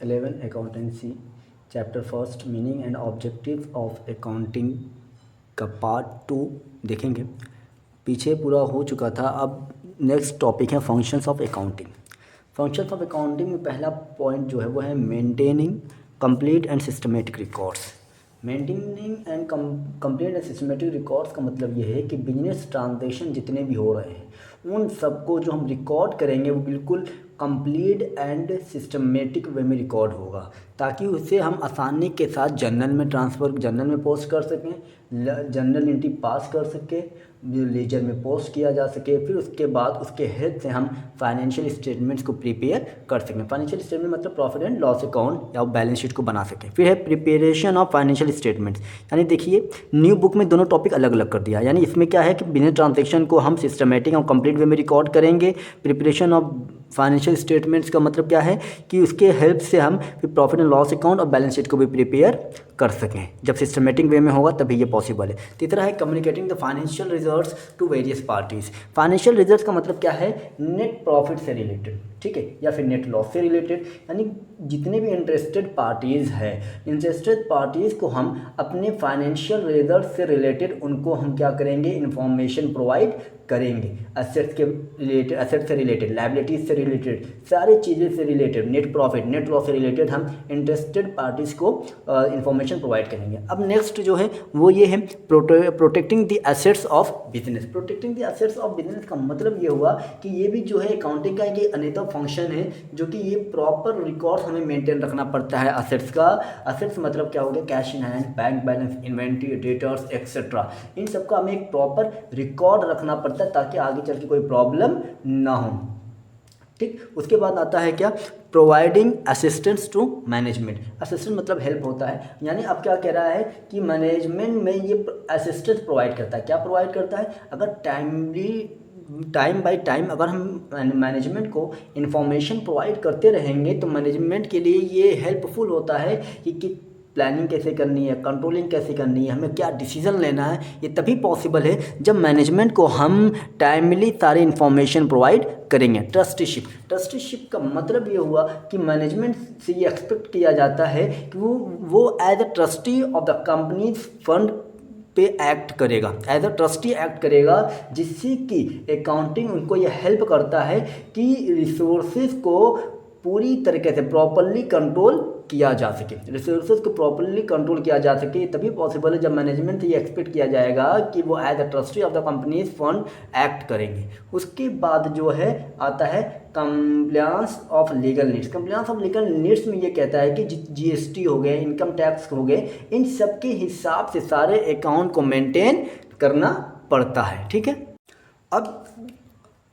11 accountancy chapter first meaning and objective of accounting का part 2 देखेंगे। पीछे पूरा हो चुका था, अब नेक्स्ट टॉपिक है functions of accounting. Functions of accounting में पहला पॉइंट जो है वो है maintaining complete and systematic records. Maintaining and complete and systematic records का मतलब ये है कि बिजनेस ट्रांजैक्शन जितने भी हो रहे हैं उन सबको जो हम रिकॉर्ड करेंगे वो बिल्कुल कंप्लीट एंड सिस्टमेटिक वे में रिकॉर्ड होगा, ताकि उसे हम आसानी के साथ जर्नल में पोस्ट कर सकें, जर्नल एंट्री पास कर सकें, लेजर में पोस्ट किया जा सके। फिर उसके बाद उसके हेल्प से हम फाइनेंशियल स्टेटमेंट्स को प्रिपेयर कर सकें। फाइनेंशियल स्टेटमेंट मतलब प्रॉफिट एंड लॉस अकाउंट या बैलेंस शीट को बना सकें। फिर है प्रिपरेशन ऑफ फाइनेंशियल स्टेटमेंट्स, यानी देखिए न्यू बुक में दोनों टॉपिक अलग अलग कर दिया। यानी इसमें क्या है कि बिजनेस ट्रांजेक्शन को हम सिस्टमेटिक और कंप्लीट वे में रिकॉर्ड करेंगे। प्रिपरेशन ऑफ फाइनेंशियल स्टेटमेंट्स का मतलब क्या है कि उसके हेल्प से हम फिर प्रॉफिट एंड लॉस अकाउंट और बैलेंस शीट को भी प्रिपेयर कर सकें। जब सिस्टमेटिक वे में होगा तभी ये पॉसिबल है। तीसरा है communicating the financial results to various parties. Financial results का मतलब क्या है, नेट प्रॉफिट से रिलेटेड, ठीक है, या फिर नेट लॉस से रिलेटेड। यानी जितने भी इंटरेस्टेड पार्टीज़ हैं, इंटरेस्टेड पार्टीज़ को हम अपने फाइनेंशियल रिजल्ट से रिलेटेड उनको हम क्या करेंगे, इन्फॉर्मेशन प्रोवाइड करेंगे। एसेट्स के रिलेटेड, एसेट से रिलेटेड, लायबिलिटीज से रिलेटेड, सारी चीज़ें से related, net profit net loss से रिलेटेड हम इंटरेस्टेड पार्टीज़ को इन्फॉर्मेशन प्रोवाइड करेंगे। अब नेक्स्ट जो है वो ये है protecting the assets of business. Protecting the assets of business का मतलब ये हुआ कि ये भी जो है अकाउंटिंग का एक अनदर फंक्शन है, जो कि ये प्रॉपर रिकॉर्ड हमें मेंटेन रखना पड़ता है एसेट्स का। एसेट्स मतलब क्या हो गया, cash in hand, bank balance, inventory, debtors etcetera, इन सब का हमें एक प्रॉपर रिकॉर्ड रखना पड़ता है ताकि आगे चल के कोई प्रॉब्लम ना हो। ठीक, उसके बाद आता है क्या, providing assistance to management. Assistant मतलब हेल्प होता है, यानी अब क्या कह रहा है कि मैनेजमेंट में ये असिस्टेंस प्रोवाइड करता है। क्या प्रोवाइड करता है, अगर टाइम बाय टाइम अगर हम मैनेजमेंट को इन्फॉर्मेशन प्रोवाइड करते रहेंगे तो मैनेजमेंट के लिए ये हेल्पफुल होता है कि प्लानिंग कैसे करनी है, कंट्रोलिंग कैसे करनी है, हमें क्या डिसीजन लेना है। ये तभी पॉसिबल है जब मैनेजमेंट को हम टाइमली सारे इन्फॉर्मेशन प्रोवाइड करेंगे। ट्रस्टीशिप का मतलब ये हुआ कि मैनेजमेंट से ये एक्सपेक्ट किया जाता है कि वो as a trustee of the company's fund पे एक्ट करेगा, एज अ ट्रस्टी एक्ट करेगा, जिससे कि अकाउंटिंग उनको ये हेल्प करता है कि रिसोर्सेज को पूरी तरीके से प्रॉपरली कंट्रोल किया जा सके। रिसोर्सेज को प्रॉपरली कंट्रोल किया जा सके तभी पॉसिबल है जब मैनेजमेंट से ये एक्सपेक्ट किया जाएगा कि वो as a trustee of the company's fund act करेंगे। उसके बाद जो है आता है compliance of legal needs. Compliance of legal needs में ये कहता है कि जीएसटी हो गए, इनकम टैक्स हो गए, इन सब के हिसाब से सारे अकाउंट को मेंटेन करना पड़ता है। ठीक है, अब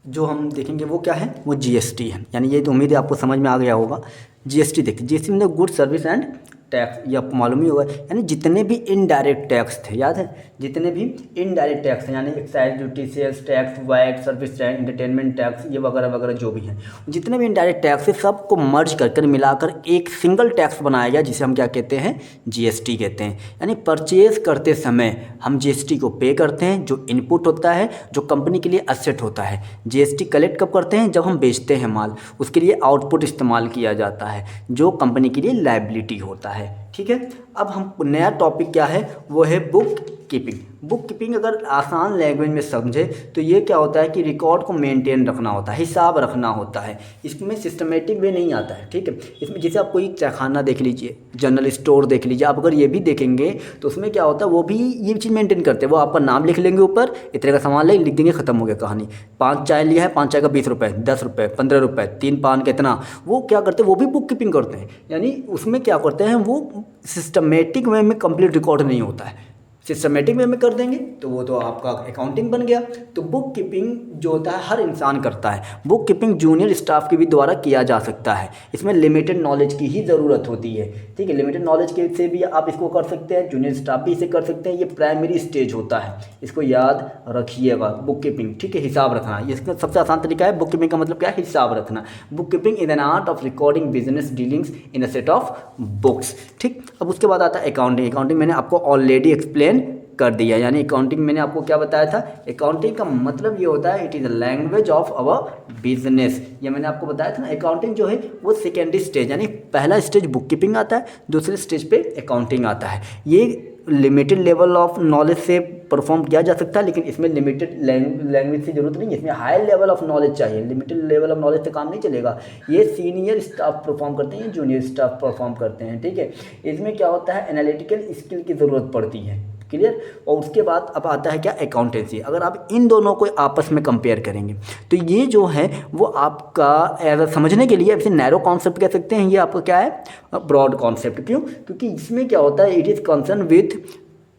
जो हम देखेंगे वो क्या है, वो जीएसटी है। यानी ये तो उम्मीद है आपको समझ में आ गया होगा। जीएसटी देखिए, जीएसटी मतलब गुड सर्विस एंड टैक्स, ये आपको मालूम ही होगा। यानी जितने भी इनडायरेक्ट टैक्स थे, याद है, जितने भी इनडायरेक्ट टैक्स हैं, यानी excise duty, sales tax, VAT, service tax, entertainment tax, ये वगैरह वगैरह जो भी हैं, जितने भी इनडायरेक्ट टैक्स है सबको मर्ज कर मिलाकर एक सिंगल टैक्स बनाया गया, जिसे हम क्या कहते हैं, जीएसटी कहते हैं। यानी परचेज करते समय हम जीएसटी को पे करते हैं, जो इनपुट होता है, जो कंपनी के लिए एसेट होता है। जीएसटी कलेक्ट कब करते हैं, जब हम बेचते हैं माल, उसके लिए आउटपुट इस्तेमाल किया जाता है, जो कंपनी के लिए लायबिलिटी होता है। ठीक है, अब हम नया टॉपिक क्या है, वो है बुक कीपिंग। बुक कीपिंग अगर आसान लैंग्वेज में समझे तो ये क्या होता है कि रिकॉर्ड को मेंटेन रखना होता है, हिसाब रखना होता है। इसमें सिस्टमेटिक वे नहीं आता है। ठीक है, इसमें जैसे आप कोई चायखाना देख लीजिए, जनरल स्टोर देख लीजिए, आप अगर ये भी देखेंगे तो उसमें क्या होता है, वो भी ये चीज़ मेंटेन करते हैं। वो आपका नाम लिख लेंगे ऊपर, इतने का सामान लिख देंगे, खत्म हो गया कहानी। 5 चाय लिया है, 5 चाय का 20 रुपये, 10 रुपये, 15 रुपये, 3 पान कितना, वो क्या करते हैं, वो भी बुक कीपिंग करते हैं। यानी उसमें क्या करते हैं, वो सिस्टमेटिक वे में कंप्लीट रिकॉर्ड नहीं होता है। सिस्टमेटिक वे में कर देंगे तो वो तो आपका अकाउंटिंग बन गया। तो बुक कीपिंग जो होता है हर इंसान करता है। बुक कीपिंग जूनियर स्टाफ के भी द्वारा किया जा सकता है। इसमें लिमिटेड नॉलेज की ही ज़रूरत होती है। ठीक है, लिमिटेड नॉलेज के से भी आप इसको कर सकते हैं, जूनियर स्टाफ भी इसे कर सकते हैं। ये प्राइमरी स्टेज होता है, इसको याद रखिएगा। बुक कीपिंग, ठीक है, हिसाब रखना, इसका सबसे आसान तरीका है। बुक कीपिंग का मतलब क्या है, हिसाब रखना। Book keeping is an art of recording business dealings in a set of books. ठीक, अब उसके बाद आता है अकाउंटिंग। अकाउंटिंग मैंने आपको ऑलरेडी एक्सप्लेन कर दिया। यानी अकाउंटिंग मैंने आपको क्या बताया था, अकाउंटिंग का मतलब ये होता है it is the language of our business. ये मैंने आपको बताया था ना, अकाउंटिंग जो है वो सेकेंडरी स्टेज, यानी पहला स्टेज बुक कीपिंग आता है, दूसरे स्टेज पे अकाउंटिंग आता है। ये लिमिटेड लेवल ऑफ नॉलेज से परफॉर्म किया जा सकता है, लेकिन इसमें लिमिटेड लैंग्वेज की जरूरत नहीं है, इसमें हाई लेवल ऑफ नॉलेज चाहिए। लिमिटेड लेवल ऑफ नॉलेज से काम नहीं चलेगा। ये सीनियर स्टाफ परफॉर्म करते हैं, जूनियर स्टाफ परफॉर्म करते हैं, ठीक है। इसमें क्या होता है, एनालिटिकल स्किल की ज़रूरत पड़ती है, क्लियर। और उसके बाद अब आता है क्या, अकाउंटेंसी। अगर आप इन दोनों को आपस में कंपेयर करेंगे तो ये जो है वो आपका अगर समझने के लिए इसे नैरो कॉन्सेप्ट कह सकते हैं, ये आपका क्या है, ब्रॉड कॉन्सेप्ट। क्यों, क्योंकि इसमें क्या होता है, it is concern with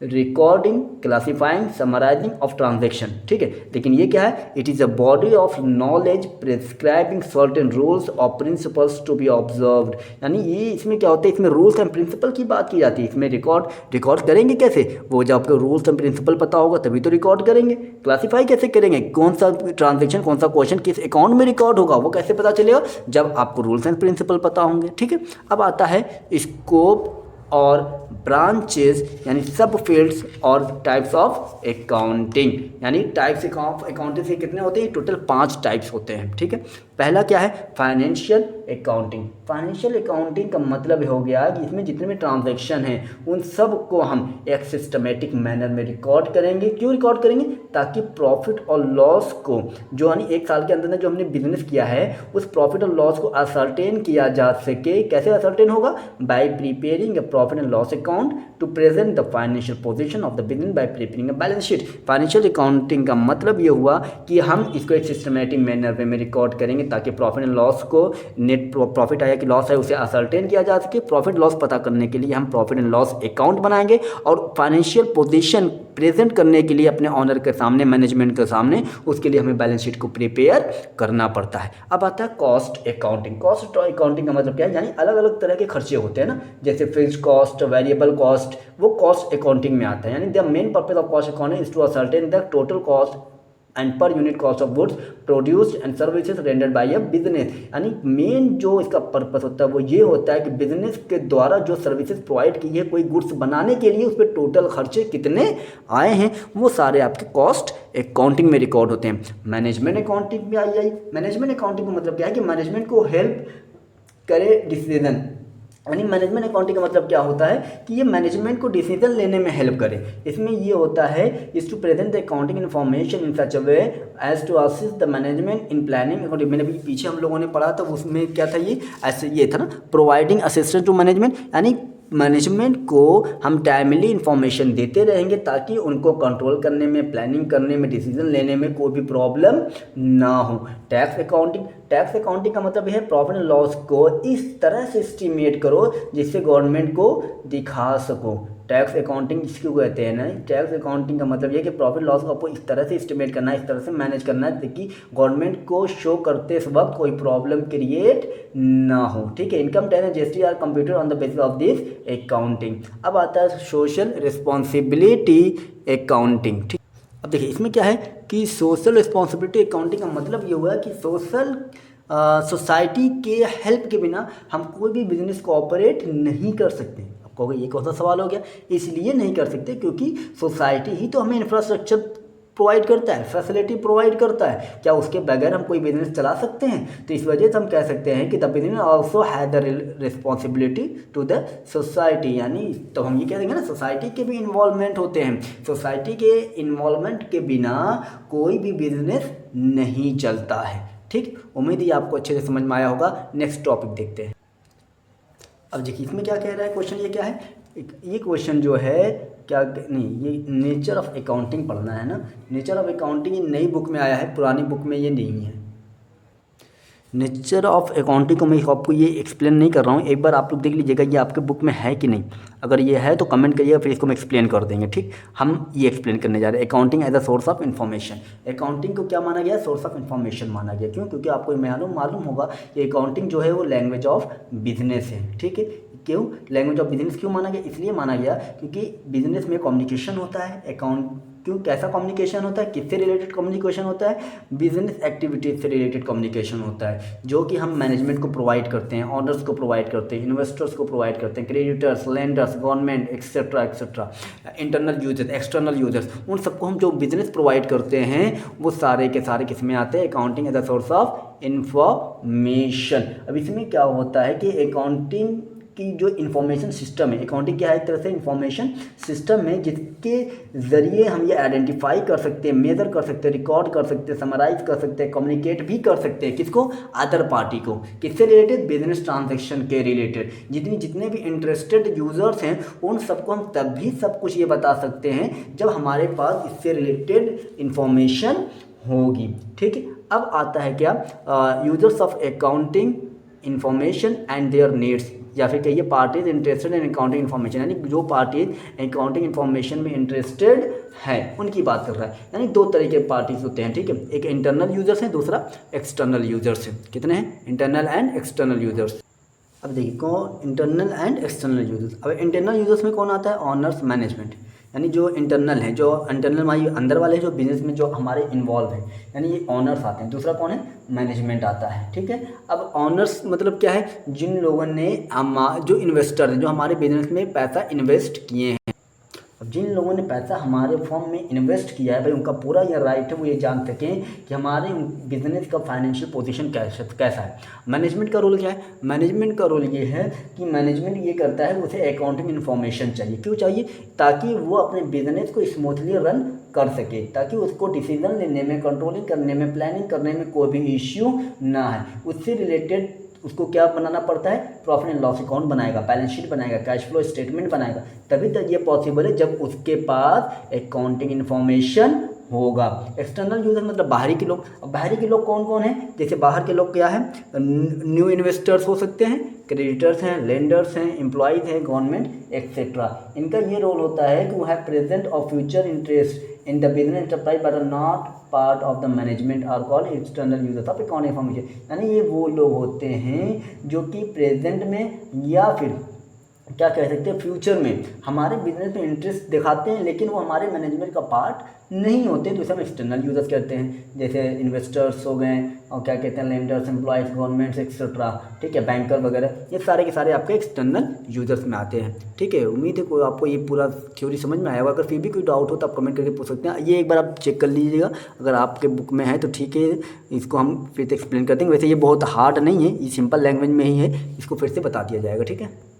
recording, classifying, summarizing of transaction, ठीक है। लेकिन ये क्या है, it is a body of knowledge prescribing certain rules और प्रिंसिपल्स टू बी ऑब्जर्व्ड। यानी ये इसमें क्या होता है, इसमें रूल्स एंड प्रिंसिपल की बात की जाती है। इसमें रिकॉर्ड करेंगे कैसे, वो जब आपको रूल्स एंड प्रिंसिपल पता होगा तभी तो रिकॉर्ड करेंगे। क्लासीफाई कैसे करेंगे, कौन सा ट्रांजेक्शन, कौन सा क्वेश्चन किस अकाउंट में रिकॉर्ड होगा, वो कैसे पता चलेगा, जब आपको रूल्स एंड प्रिंसिपल पता होंगे, ठीक है। अब आता है स्कोप और ब्रांचेस, यानी सब फील्ड्स और टाइप्स ऑफ अकाउंटिंग। यानी टाइप्स ऑफ अकाउंटिंग से कितने होते हैं, टोटल 5 टाइप्स होते हैं, ठीक है। पहला क्या है, फाइनेंशियल अकाउंटिंग। फाइनेंशियल अकाउंटिंग का मतलब हो गया कि इसमें जितने भी ट्रांजैक्शन हैं उन सब को हम एक सिस्टमेटिक मैनर में रिकॉर्ड करेंगे। क्यों रिकॉर्ड करेंगे, ताकि प्रॉफिट और लॉस को जो यानी एक साल के अंदर जो हमने बिजनेस किया है उस प्रॉफिट और लॉस को असर्टेन किया जा सके। कैसे असर्टेन होगा, by preparing a profit and loss account to present the financial position of the business by preparing a balance sheet. Financial accounting का मतलब ये हुआ कि हम इसको एक सिस्टमेटिक मैनर में रिकॉर्ड करेंगे ताकि प्रॉफिट एंड लॉस को, नेट प्रॉफिट आया कि लॉस है, उसे असर्टेन किया जा सके। प्रॉफिट लॉस पता करने के लिए हम प्रॉफिट एंड लॉस अकाउंट बनाएंगे और फाइनेंशियल पोजीशन प्रेजेंट करने के लिए अपने ऑनर के सामने, मैनेजमेंट के सामने, उसके लिए हमें बैलेंस शीट को प्रिपेयर करना पड़ता है। अब आता है कॉस्ट अकाउंटिंग। कॉस्ट अकाउंटिंग का मतलब क्या है, यानी अलग अलग तरह के खर्चे होते हैं ना, जैसे फिक्स्ड कॉस्ट, वेरिएबल कॉस्ट, वो कॉस्ट अकाउंटिंग में आता है। यानी the main purpose of cost accounting is to ascertain the total cost and per unit cost of goods produced and services rendered by a business. यानी main जो इसका purpose होता है वो ये होता है कि बिजनेस के द्वारा जो सर्विसेज प्रोवाइड की है कोई गुड्स बनाने के लिए, उस पर टोटल खर्चे कितने आए हैं, वो सारे आपके कॉस्ट अकाउंटिंग में रिकॉर्ड होते हैं। मैनेजमेंट अकाउंटिंग में आई। मैनेजमेंट अकाउंटिंग का मतलब क्या है कि मैनेजमेंट को हेल्प करे डिसीजन। यानी मैनेजमेंट अकाउंटिंग का मतलब क्या होता है कि ये मैनेजमेंट को डिसीजन लेने में हेल्प करे। इसमें ये होता है is to present the accounting information in such a way as to assist the management in planning accounting. मैंने भी पीछे हम लोगों ने पढ़ा था, उसमें क्या था, ये ऐसे ये था ना, प्रोवाइडिंग असिस्टेंस टू मैनेजमेंट। यानी मैनेजमेंट को हम टाइमली इंफॉर्मेशन देते रहेंगे ताकि उनको कंट्रोल करने में, प्लानिंग करने में, डिसीजन लेने में कोई भी प्रॉब्लम ना हो। Tax accounting. टैक्स अकाउंटिंग का मतलब है प्रॉफिट एंड लॉस को इस तरह से एस्टिमेट करो जिससे गवर्नमेंट को दिखा सको। टैक्स अकाउंटिंग इसको कहते हैं ना। टैक्स अकाउंटिंग का मतलब ये कि प्रॉफिट लॉस को आपको इस तरह से एस्टिमेट करना है, इस तरह से मैनेज करना है ताकि गवर्नमेंट को शो करते इस वक्त कोई प्रॉब्लम क्रिएट ना हो, ठीक है। Income tax and GST R computed on the basis of this accounting. अब आता है सोशल रिस्पॉन्सिबिलिटी अकाउंटिंग, ठीक। अब देखिए इसमें क्या है कि सोशल रिस्पॉन्सिबिलिटी अकाउंटिंग का मतलब ये हुआ कि सोशल सोसाइटी के हेल्प के बिना हम कोई भी बिजनेस को ऑपरेट नहीं कर सकते। अब कहोगे ये कौन सा सवाल हो गया, इसलिए नहीं कर सकते क्योंकि सोसाइटी ही तो हमें इंफ्रास्ट्रक्चर प्रोवाइड करता है, फैसिलिटी प्रोवाइड करता है। क्या उसके बगैर हम कोई बिजनेस चला सकते हैं? तो इस वजह से हम कह सकते हैं कि the business also have the responsibility to the society. यानी तो हम ये कह देंगे ना, सोसाइटी के भी इन्वॉल्वमेंट होते हैं। सोसाइटी के इन्वॉल्वमेंट के बिना कोई भी बिजनेस नहीं चलता है, ठीक। उम्मीद है आपको अच्छे से समझ में आया होगा। नेक्स्ट टॉपिक देखते हैं। अब देखिए इसमें क्या कह रहा है क्वेश्चन, ये क्या है, ये क्वेश्चन जो है क्या नहीं, ये नेचर ऑफ अकाउंटिंग पढ़ना है ना। नेचर ऑफ अकाउंटिंग ये नई बुक में आया है, पुरानी बुक में ये नहीं है। नेचर ऑफ अकाउंटिंग को मैं आपको ये एक्सप्लेन नहीं कर रहा हूँ, एक बार आप लोग देख लीजिएगा ये आपके बुक में है कि नहीं। अगर ये है तो कमेंट करिएगा, फिर इसको हम एक्सप्लेन कर देंगे, ठीक। हम ये एक्सप्लेन करने जा रहे हैं accounting as a source of information. Accounting को क्या माना गया, सोर्स ऑफ इन्फॉर्मेशन माना गया। क्यों? क्योंकि आपको मालूम होगा कि अकाउंटिंग जो है वो लैंग्वेज ऑफ बिजनेस है, ठीक है। क्यों लैंग्वेज ऑफ बिजनेस क्यों माना गया? इसलिए माना गया क्योंकि बिजनेस में कम्युनिकेशन होता है, क्यों, कैसा कम्युनिकेशन होता है, किससे रिलेटेड कम्युनिकेशन होता है, बिजनेस एक्टिविटीज से रिलेटेड कम्युनिकेशन होता है, जो कि हम मैनेजमेंट को प्रोवाइड करते हैं, ऑनर्स को प्रोवाइड करते हैं, इन्वेस्टर्स को प्रोवाइड करते हैं, creditors, lenders, government etcetera etcetera, internal users, external users, उन सबको हम जो बिजनेस प्रोवाइड करते हैं वो सारे के सारे किस में आते हैं, accounting as a source of information. अब इसमें क्या होता है कि अकाउंटिंग की जो इन्फॉर्मेशन सिस्टम है, अकाउंटिंग क्या है, एक तरह से इन्फॉर्मेशन सिस्टम है जिसके ज़रिए हम ये आइडेंटिफाई कर सकते हैं, मेजर कर सकते हैं, रिकॉर्ड कर सकते हैं, समराइज कर सकते हैं, कम्युनिकेट भी कर सकते हैं, किसको, अदर पार्टी को, किससे रिलेटेड, बिजनेस ट्रांजैक्शन के रिलेटेड। जितने भी इंटरेस्टेड यूजर्स हैं उन सबको हम तभी सब कुछ ये बता सकते हैं जब हमारे पास इससे रिलेटेड इन्फॉर्मेशन होगी। ठीक है, अब आता है क्या, users of accounting information and there needs, या फिर कहिए parties interested in accounting information, यानी जो पार्टीज अकाउंटिंग इन्फॉर्मेशन में इंटरेस्टेड है उनकी बात कर रहा है। यानी दो तरह के पार्टीज होते हैं, ठीक है, एक इंटरनल यूजर्स हैं, दूसरा एक्सटर्नल यूजर्स हैं। कितने हैं, इंटरनल एंड एक्सटर्नल यूजर्स। अब देखिए कौन इंटरनल एंड एक्सटर्नल यूजर्स। अब इंटरनल यूजर्स में कौन आता है, ऑनर्स, मैनेजमेंट, यानी जो इंटरनल है, जो इंटरनल हमारी अंदर वाले जो बिजनेस में जो हमारे इन्वॉल्व हैं, यानी ये ऑनर्स आते हैं। दूसरा कौन है, मैनेजमेंट आता है। ठीक है, अब ऑनर्स मतलब क्या है, जिन लोगों ने जो इन्वेस्टर हैं, जो हमारे बिजनेस में पैसा इन्वेस्ट किए हैं, अब जिन लोगों ने पैसा हमारे फॉर्म में इन्वेस्ट किया है भाई, उनका पूरा ये राइट है वो ये जान सकें कि हमारे बिजनेस का फाइनेंशियल पोजीशन कैसा है। मैनेजमेंट का रोल क्या है, मैनेजमेंट का रोल ये है कि मैनेजमेंट ये करता है, उसे अकाउंटिंग इन्फॉर्मेशन चाहिए। क्यों चाहिए, ताकि वो अपने बिजनेस को स्मूथली रन कर सके, ताकि उसको डिसीजन लेने में, कंट्रोलिंग करने में, प्लानिंग करने में कोई भी इश्यू ना है। उससे रिलेटेड उसको क्या बनाना पड़ता है, प्रॉफिट एंड लॉस अकाउंट बनाएगा, बैलेंस शीट बनाएगा, कैश फ्लो स्टेटमेंट बनाएगा, तभी तक ये पॉसिबल है जब उसके पास अकाउंटिंग इन्फॉर्मेशन होगा। एक्सटर्नल यूजर मतलब बाहरी के लोग। अब बाहरी के लोग कौन कौन हैं, जैसे बाहर के लोग क्या है, न्यू इन्वेस्टर्स हो सकते हैं, क्रेडिटर्स हैं, लेंडर्स हैं, एम्प्लॉयज़ हैं, गवर्नमेंट एक्सेट्रा। इनका ये रोल होता है कि वो हैव प्रेजेंट और future interest in the business enterprise but are not part of the management are called external users of accounting information. यानी ये वो लोग होते हैं जो कि प्रेजेंट में या फिर क्या कह सकते हैं फ्यूचर में हमारे बिजनेस में इंटरेस्ट दिखाते हैं, लेकिन वो हमारे मैनेजमेंट का पार्ट नहीं होते, तो इसे हम एक्सटर्नल यूजर्स कहते हैं। जैसे इन्वेस्टर्स हो गए और क्या कहते हैं लेंडर्स, एम्प्लॉयज़, गवर्नमेंट्स एक्सेट्रा, ठीक है, बैंकर वगैरह, ये सारे के सारे आपके एक्सटर्नल यूजर्स में आते हैं। ठीक है, उम्मीद है कोई आपको ये पूरा थ्योरी समझ में आया होगा। अगर फिर भी कोई डाउट हो तो आप कमेंट करके पूछ सकते हैं। ये एक बार आप चेक कर लीजिएगा, अगर आपके बुक में है तो ठीक है, इसको हम फिर से एक्सप्लेन कर देंगे। वैसे ये बहुत हार्ड नहीं है, ये सिंपल लैंग्वेज में ही है, इसको फिर से बता दिया जाएगा। ठीक है।